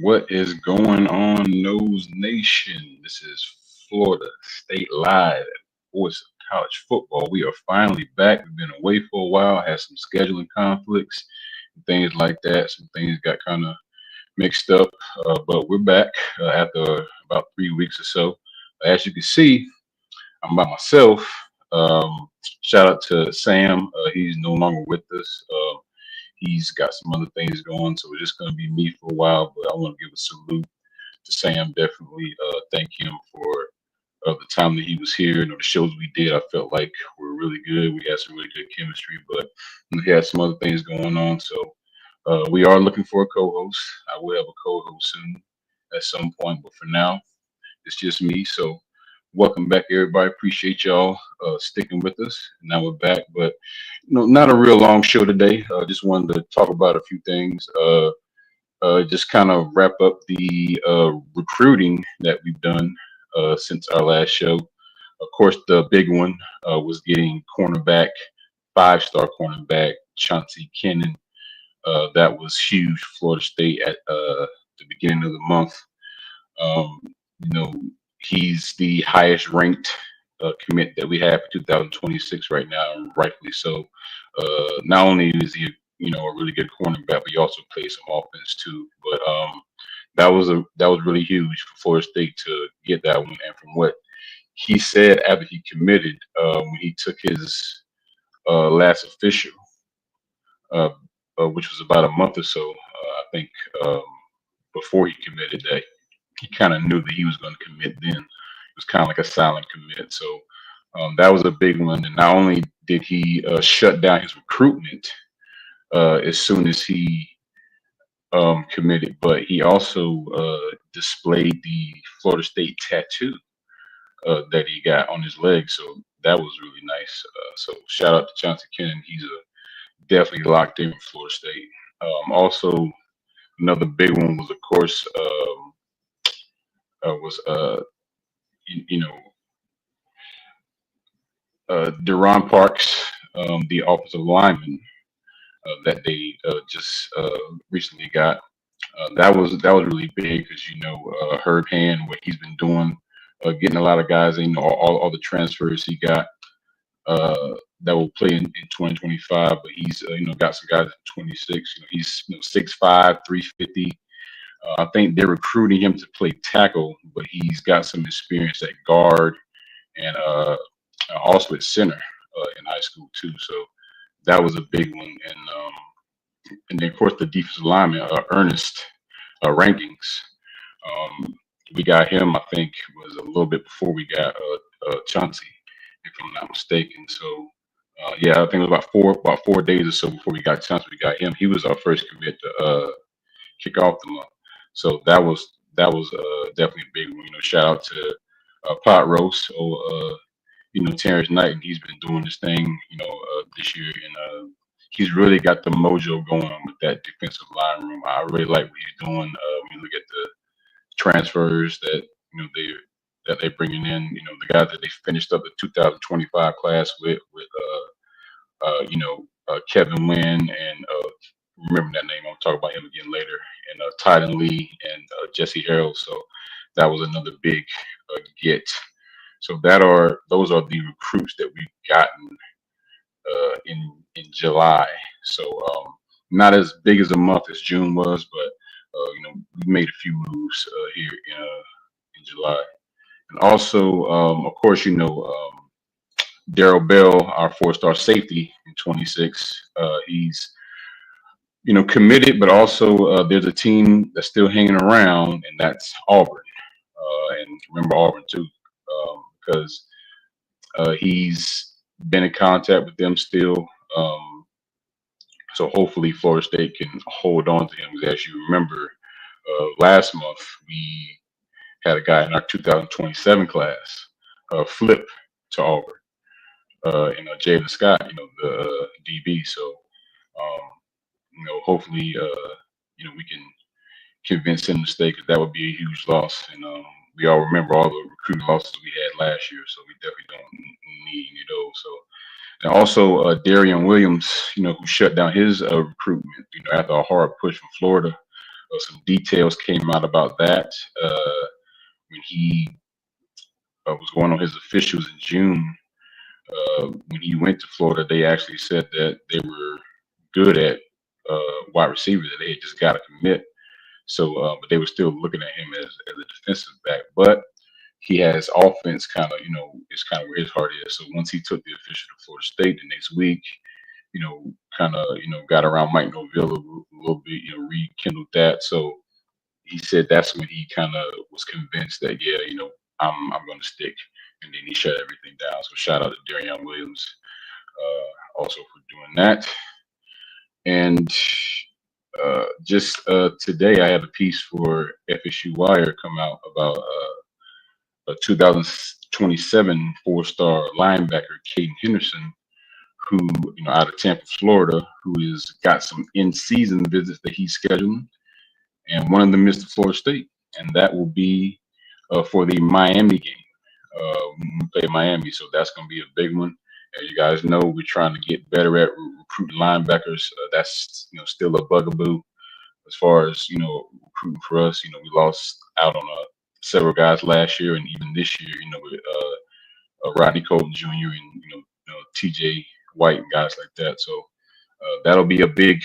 What is going on, Nose Nation? This is Florida State Live, Voice of College Football. We are finally back. We've been away for a while, had some scheduling conflicts and things like that. Some things got kind of mixed up, but we're back after about 3 weeks or so. As you can see, I'm by myself. Um, Shout out to Sam. He's no longer with us. He's got some other things going, so it's just going to be me for a while. But I want to give a salute to Sam. Definitely thank him for the time that he was here. The shows we did, I felt like were really good. We had some really good chemistry, but we had some other things going on. So we are looking for a co-host. I will have a co-host soon at some point, but for now, it's just me. So welcome back, everybody. Appreciate y'all sticking with us. Now we're back, but not a real long show today. Just wanted to talk about a few things. Just kind of wrap up the recruiting that we've done since our last show. Of course, the big one was getting cornerback, five-star cornerback Chauncey Kennon. That was huge for Florida State at the beginning of the month. Um, you know, he's the highest ranked commit that we have for 2026 right now, and rightfully so. Not only is he, a really good cornerback, but he also plays some offense too. But that was really huge for Florida State to get that one. And from what he said after he committed, when he took his last official, uh, which was about a month or so, I think, before he committed, that he kind of knew that he was going to commit then. It was kind of like a silent commit. So that was a big one. And not only did he shut down his recruitment as soon as he committed, but he also displayed the Florida State tattoo that he got on his leg. So that was really nice. So shout out to Chauncey Kennon. He's definitely locked in with Florida State. Also, another big one was, of course, was you, you know Duron Parks, the offensive lineman that they just recently got. That was really big because Herb Hand, what he's been doing, getting a lot of guys, all the transfers he got that will play in 2025. But he's got some guys at 26. He's 6'5", 350. I think they're recruiting him to play tackle, but he's got some experience at guard and also at center in high school too. So that was a big one. And then of course the defensive lineman Ernest rankings. Um, we got him. I think was a little bit before we got Chauncey, if I'm not mistaken. So yeah, I think it was about 4 days or so before we got Chauncey. We got him. He was our first commit to kick off the month. So that was definitely a big one. Shout out to Pot Roast or Terrence Knight, and he's been doing this thing this year, and he's really got the mojo going with that defensive line room. I really like what he's doing. When you look at the transfers that they're bringing in, the guys that they finished up the 2025 class with Kevin Wynn and remember that name. I'll talk about him again later. And Tyden Lee and Jesse Harrell. So that was another big get. So those are the recruits that we've gotten in July. So not as big as a month as June was, but we made a few moves here in July. And also, of course, Daryl Bell, our four-star safety in 26. He's committed, but also there's a team that's still hanging around, and that's Auburn. And remember Auburn too, because he's been in contact with them still. So hopefully Florida State can hold on to him. Because as you remember, last month we had a guy in our 2027 class flip to Auburn. Jalen Scott, the DB. So um, hopefully, we can convince him to stay because that would be a huge loss. And we all remember all the recruiting losses we had last year, so we definitely don't need any of those. So, and also Darian Williams, who shut down his recruitment, after a hard push from Florida. Some details came out about that when he was going on his officials in June. When he went to Florida, they actually said that they were good at wide receiver, that they had just got to commit. So, but they were still looking at him as a defensive back. But he has offense kind of, it's kind of where his heart is. So once he took the official to Florida State the next week, kind of, got around Mike Norvell a little bit, rekindled that. So he said that's when he kind of was convinced that, yeah, I'm going to stick. And then he shut everything down. So shout out to Darian Williams also for doing that. And just today, I had a piece for FSU Wire come out about a 2027 four-star linebacker, Caden Henderson, who, out of Tampa, Florida, who is got some in-season visits that he's scheduling, and one of them is to Florida State, and that will be for the Miami game. When we play Miami, so that's going to be a big one. As you guys know, we're trying to get better at recruiting linebackers. That's still a bugaboo as far as recruiting for us. We lost out on several guys last year, and even this year, with Rodney Colton Jr. and T.J. White and guys like that. So that'll be a big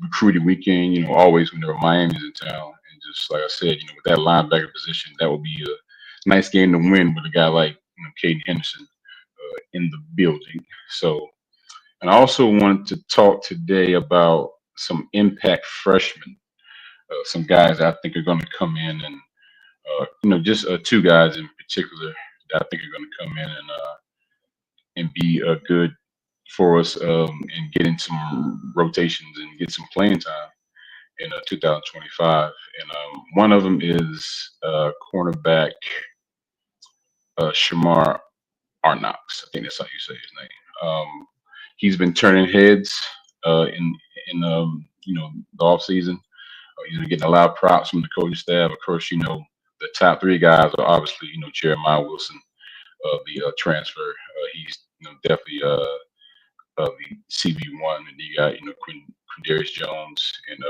recruiting weekend. Always whenever Miami's in town, and just like I said, with that linebacker position, that will be a nice game to win with a guy like Caden Henderson in the building. So, and I also wanted to talk today about some impact freshmen, some guys I think are going to come in, and just two guys in particular that I think are going to come in and be good for us and get in some rotations and get some playing time in 2025. And one of them is cornerback Shamar Arnox. I think that's how you say his name. He's been turning heads in the off season. He's been getting a lot of props from the coaching staff. Of course, the top three guys are obviously Jeremiah Wilson, the transfer. He's definitely the CB1, and you got Quindarius Jones and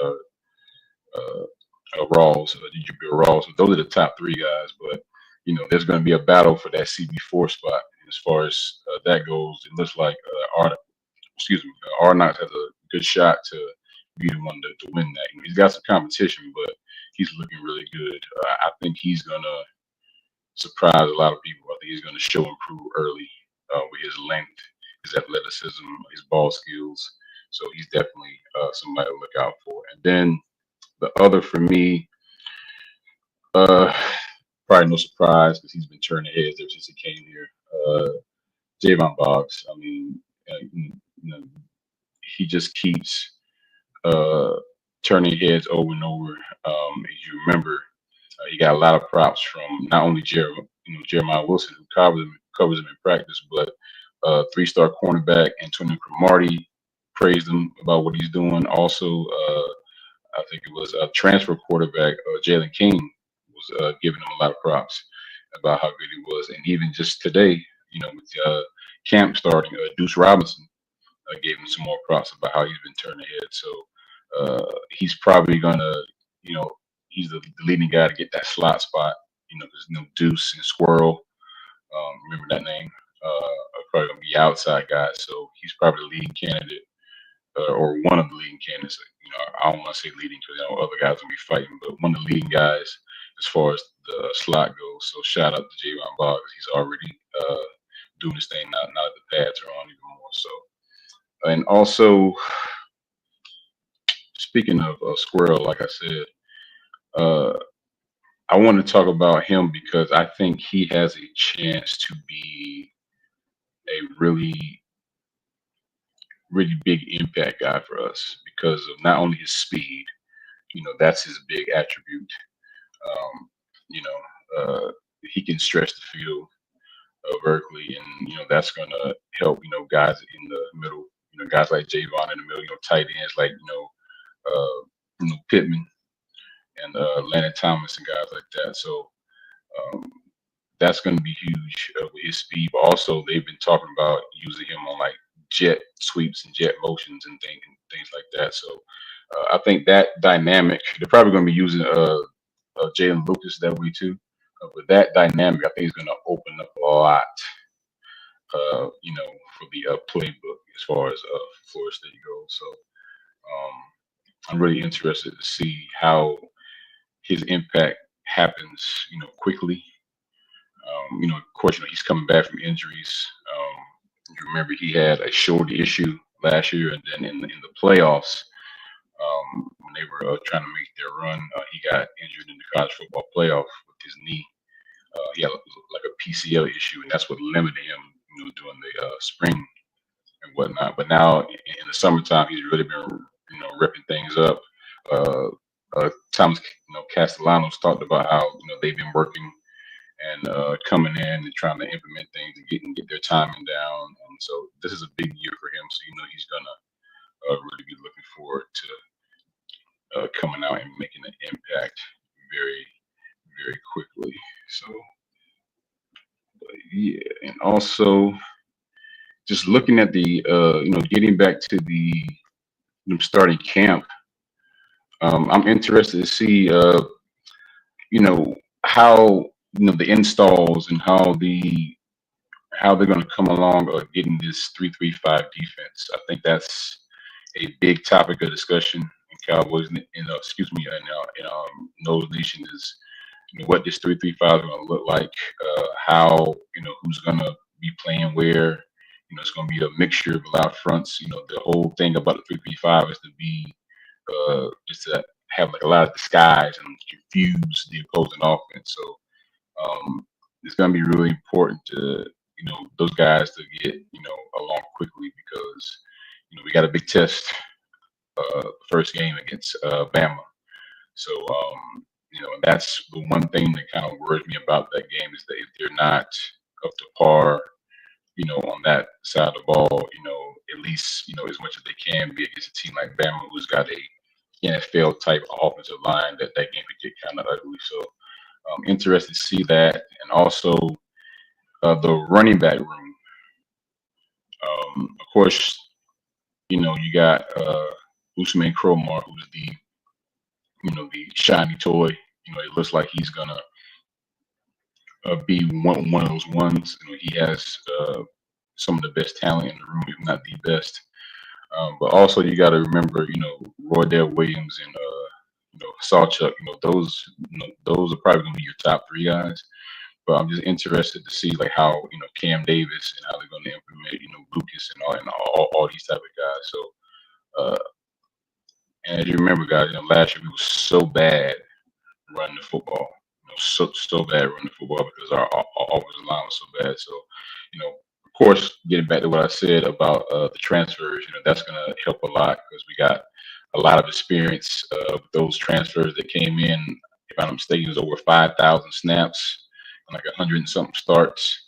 Rawls, Jabril Rawls. So those are the top three guys. But there's going to be a battle for that CB4 spot. As far as that goes, it looks like Arnott has a good shot to be the one to win that. He's got some competition, but he's looking really good. I think he's gonna surprise a lot of people. I think he's gonna show improve early with his length, his athleticism, his ball skills. So he's definitely somebody to look out for. And then the other for me, uh, probably no surprise because he's been turning heads ever since he came here. Javon Boggs. I mean, he just keeps uh, turning heads over and over. As you remember, he got a lot of props from not only Jeremiah Wilson, who covers him in practice, but three-star cornerback Antonio Cromartie praised him about what he's doing. Also, I think it was a transfer quarterback, Jalen King, was giving him a lot of props about how good he was. And even just today, with camp starting, Deuce Robinson gave him some more props about how he's been turning heads. So he's probably gonna, he's the leading guy to get that slot spot. There's Deuce and Squirrel. Remember that name? Are probably gonna be outside guys. So he's probably the leading candidate or one of the leading candidates. I don't want to say leading because other guys will be fighting, but one of the leading guys as far as the slot goes. So shout out to Javon Boggs. He's already doing his thing now. Now that the pads are on even more. So, and also speaking of Squirrel, like I said, uh, I want to talk about him because I think he has a chance to be a really, really big impact guy for us because of not only his speed, that's his big attribute. Um, you know, he can stretch the field vertically, and that's going to help guys in the middle. Guys like Javon in the middle. Tight ends like Pittman and Landon Thomas and guys like that. So um, that's going to be huge with his speed. But also, they've been talking about using him on like jet sweeps and jet motions and things like that. So I think that dynamic, they're probably going to be using Jalen Lucas that way too. But that dynamic, I think, is going to open up a lot, for the playbook as far as Florida State goes. So um, I'm really interested to see how his impact happens, quickly. Of course, he's coming back from injuries. You remember he had a shoulder issue last year, and then in the playoffs, when they were trying to make their run, he got injured in the college football playoff with his knee. He had like a PCL issue, and that's what limited him, during the spring and whatnot. But now in the summertime, he's really been, ripping things up. Uh, Thomas, Castellanos talked about how they've been working and coming in and trying to implement things and get their timing down. And so this is a big year for him. So he's gonna really be looking forward to coming out and making an impact very very quickly. So yeah, and also just looking at the getting back to the them starting camp. I'm interested to see you know how the installs and how they're going to come along getting this 3-3-5 defense. I think that's a big topic of discussion in Cowboys, excuse me, in Nose Nation is what this 3-3-5 is going to look like, how who's going to be playing where. It's going to be a mixture of a lot of fronts. The whole thing about the 3-3-5 is to be just to have like a lot of disguise and confuse the opposing offense. So it's going to be really important to those guys to get along quickly because we got a big test first game against Bama. So and that's the one thing that kind of worries me about that game is that if they're not up to par, on that side of the ball, at least as much as they can be against a team like Bama, who's got a NFL type offensive line, that game could get kind of ugly. So interested to see that, and also the running back room. Of course, you got Usman Cromar, who's the shiny toy. It looks like he's gonna be one of those ones. He has some of the best talent in the room, if not the best. But also you got to remember, Roydell Williams and Sawchuck. Those are probably gonna be your top three guys. But I'm just interested to see like how Cam Davis and how they're going to implement Lucas and all these type of guys. So and as you remember, guys, last year we was so bad running the football, so bad running the football because our offensive line was so bad. So of course, getting back to what I said about the transfers, that's going to help a lot because we got a lot of experience with those transfers that came in. If I'm not mistaken, it was over 5,000 snaps and like 100 and something starts.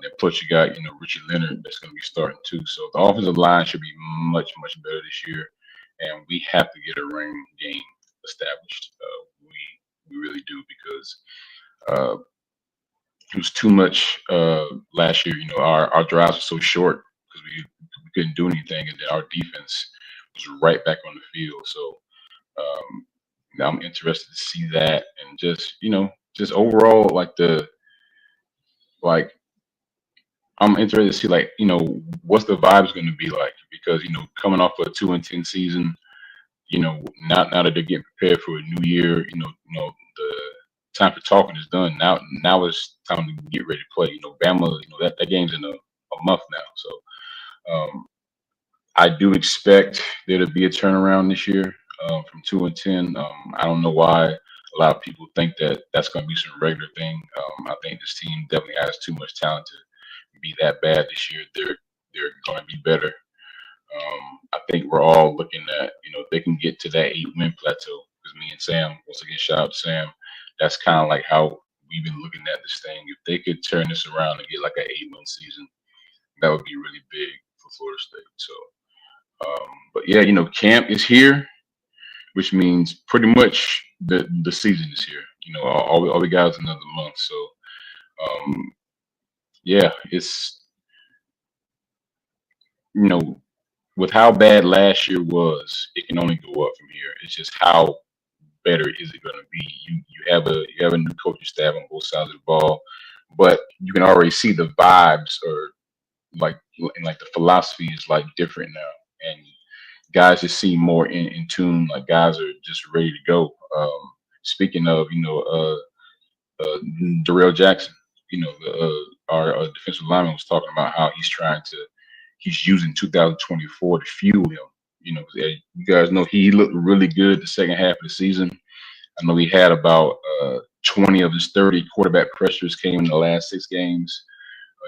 Then plus you got Richard Leonard that's going to be starting too. So the offensive line should be much better this year, and we have to get a running game established. We really do because uh, it was too much last year. Our drives were so short because we couldn't do anything, and then our defense was right back on the field. So now I'm interested to see that, and just overall like I'm interested to see what's the vibes going to be like because coming off a 2-10 season, now that they're getting prepared for a new year, the time for talking is done. Now it's time to get ready to play. Bama, that game's in a month now, so I do expect there to be a turnaround this year from 2-10. I don't know why a lot of people think that that's going to be some regular thing. I think this team definitely has too much talent to be that bad this year. They're going to be better. I think we're all looking at if they can get to that 8-win plateau. Because me and Sam, once again, shout out to Sam. That's kind of like how we've been looking at this thing. If they could turn this around and get like an 8-win season, that would be really big for Florida State. So. But yeah, camp is here, which means pretty much the season is here. All we got is another month. So yeah, it's with how bad last year was, it can only go up from here. It's just how better is it going to be? You have a new coaching staff on both sides of the ball, but you can already see the vibes or like and like the philosophy is like different now, and guys just seem more in tune. Like guys are just ready to go. Speaking of, uh, Darrell Jackson, our defensive lineman was talking about how he's using 2024 to fuel him. You guys know he looked really good the second half of the season. I know he had about 20 of his 30 quarterback pressures came in the last 6 games.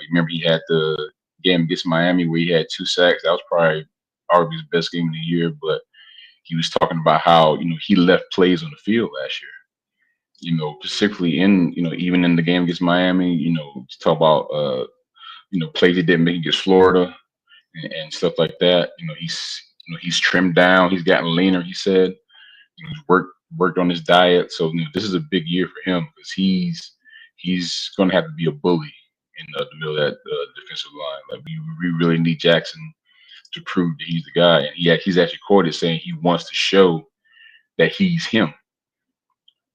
You remember he had the game against Miami where he had 2 sacks. That was probably arguably his best game of the year. But he was talking about how he left plays on the field last year. Specifically in even in the game against Miami. Talk about plays he didn't make against Florida and stuff like that. He's trimmed down. He's gotten leaner. He said he's worked on his diet. So this is a big year for him because he's going to have to be a bully in the middle of that defensive line. Like we really need Jackson to prove that he's the guy, and he's actually quoted saying he wants to show that he's him.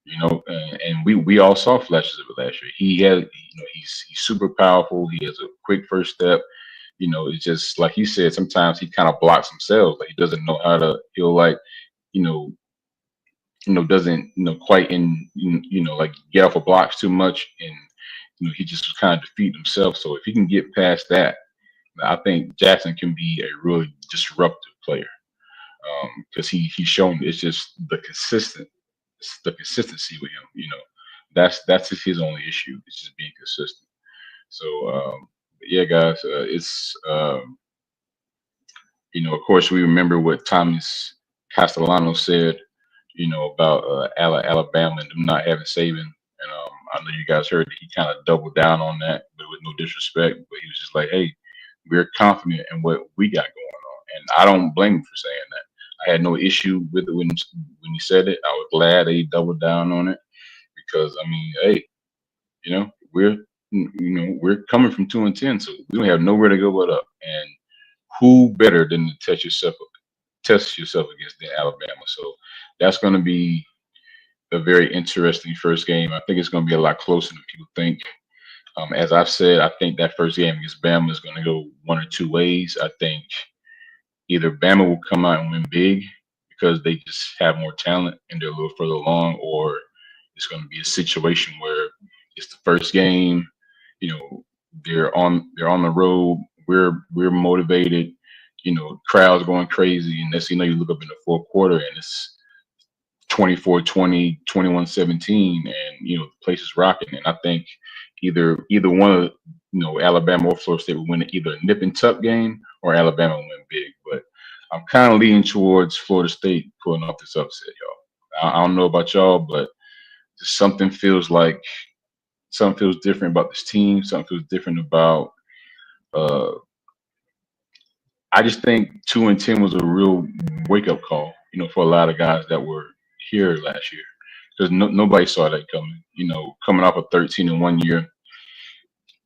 And we all saw flashes of it last year. He's super powerful. He has a quick first step. It's just like he said. Sometimes he kind of blocks himself. Like he doesn't know how to. He'll like, you know, doesn't quite like get off of blocks too much, and he just kind of defeat himself. So if he can get past that, I think Jackson can be a really disruptive player because he's shown it's just the consistency with him. That's just his only issue. It's just being consistent. So yeah, guys, it's of course we remember what Thomas Castellano said, about Alabama and them not having Saban. And I know you guys heard that he kind of doubled down on that, but with no disrespect. But he was just like, "Hey, we're confident in what we got going on," and I don't blame him for saying that. I had no issue with it when he said it. I was glad that he doubled down on it because I mean, hey, we're we're coming from 2-10, so we don't have nowhere to go but up. And who better than to test yourself against the Alabama? So that's going to be a very interesting first game. I think it's going to be a lot closer than people think. As I've said, I think that first game against Bama is going to go one or two ways. I think either Bama will come out and win big because they just have more talent and they're a little further along, or it's going to be a situation where it's the first game. You know, they're on the road. We're motivated. Crowds going crazy, and next thing you know, you look up in the fourth quarter and it's 24-20, 21-17, and the place is rocking. And I think either one of Alabama or Florida State will win either a nip and tuck game or Alabama will win big. But I'm kind of leaning towards Florida State pulling off this upset, y'all. I don't know about y'all, but just something feels different about this team. Something feels different about. Uh, I just think 2-10 was a real wake up call, for a lot of guys that were here last year because nobody saw that coming. Coming off a 13-1 year,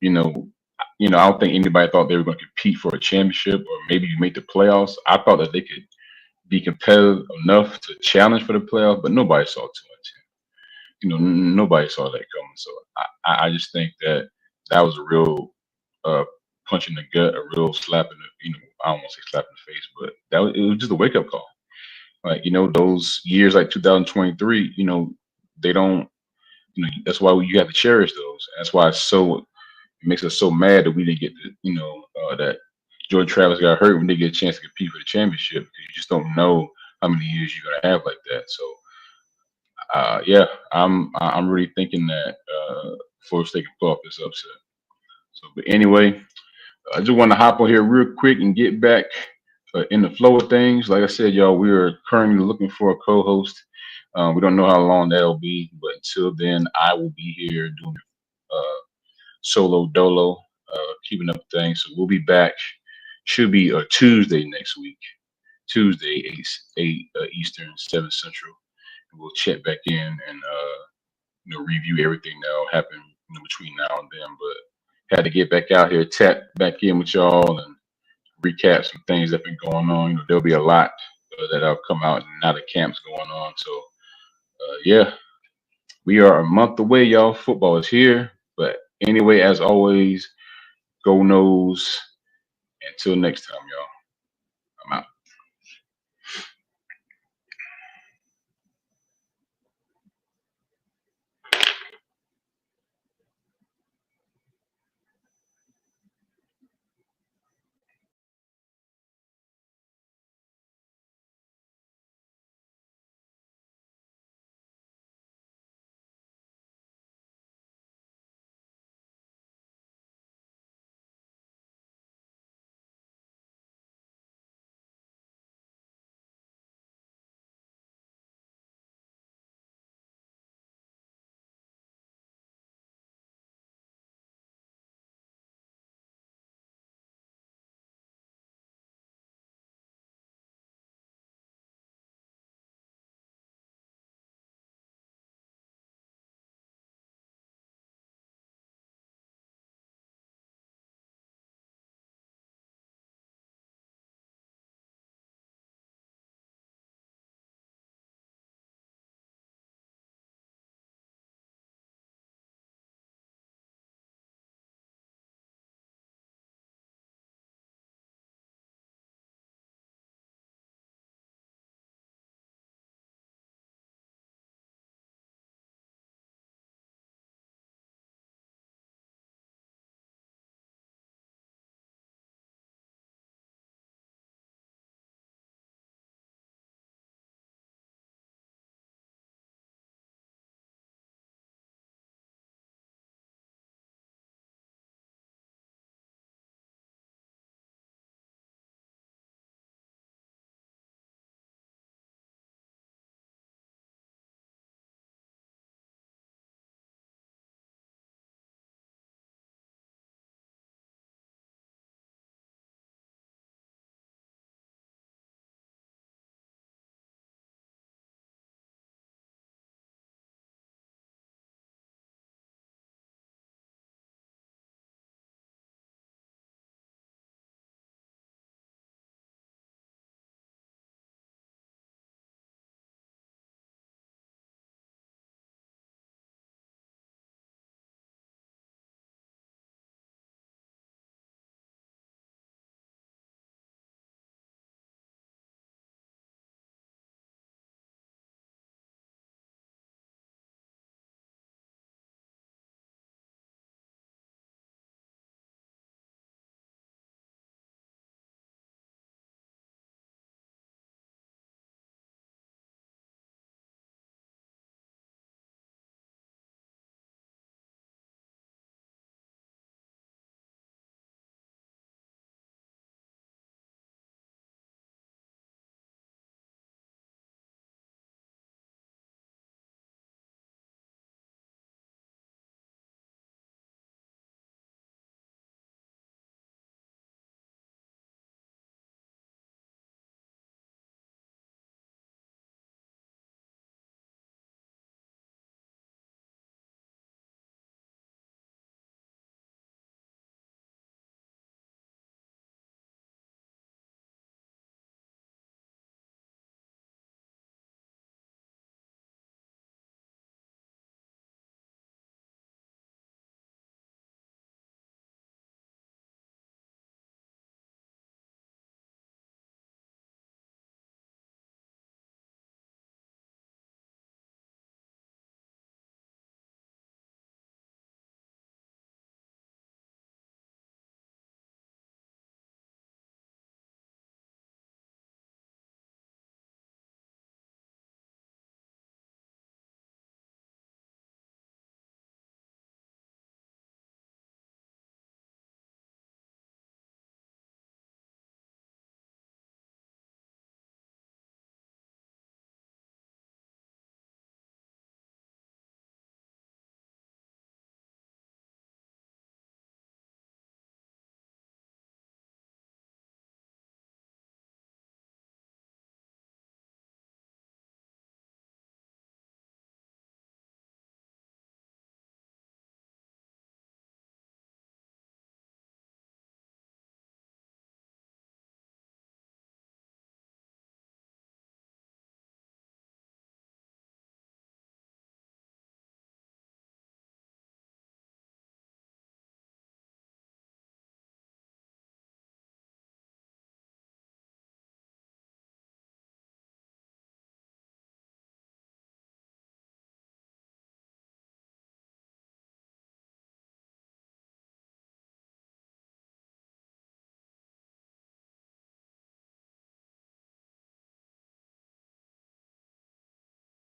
you know, I don't think anybody thought they were going to compete for a championship or maybe make the playoffs. I thought that they could be competitive enough to challenge for the playoffs, but nobody saw 2-10. Nobody saw that coming. So I just think that was a real punch in the gut, a real slap in the, I don't want to say slap in the face, but it was just a wake up call. Like, those years like 2023, they don't, that's why you have to cherish those. That's why it makes us so mad that we didn't get to, that Jordan Travis got hurt when they get a chance to compete for the championship because you just don't know how many years you're gonna have like that. So yeah, I'm really thinking that Florida State can pull off this upset. So, but anyway, I just want to hop on here real quick and get back in the flow of things. Like I said, y'all, we are currently looking for a co-host. We don't know how long that'll be, but until then, I will be here doing solo dolo, keeping up with things. So we'll be back. Should be a Tuesday next week. Tuesday, 8 Eastern, 7 Central. We'll check back in and review everything that'll happen between now and then. But had to get back out here, tap back in with y'all, and recap some things that have been going on. There'll be a lot that have come out and now the camp's going on. So yeah, we are a month away, y'all. Football is here. But anyway, as always, go Nose. Until next time, y'all.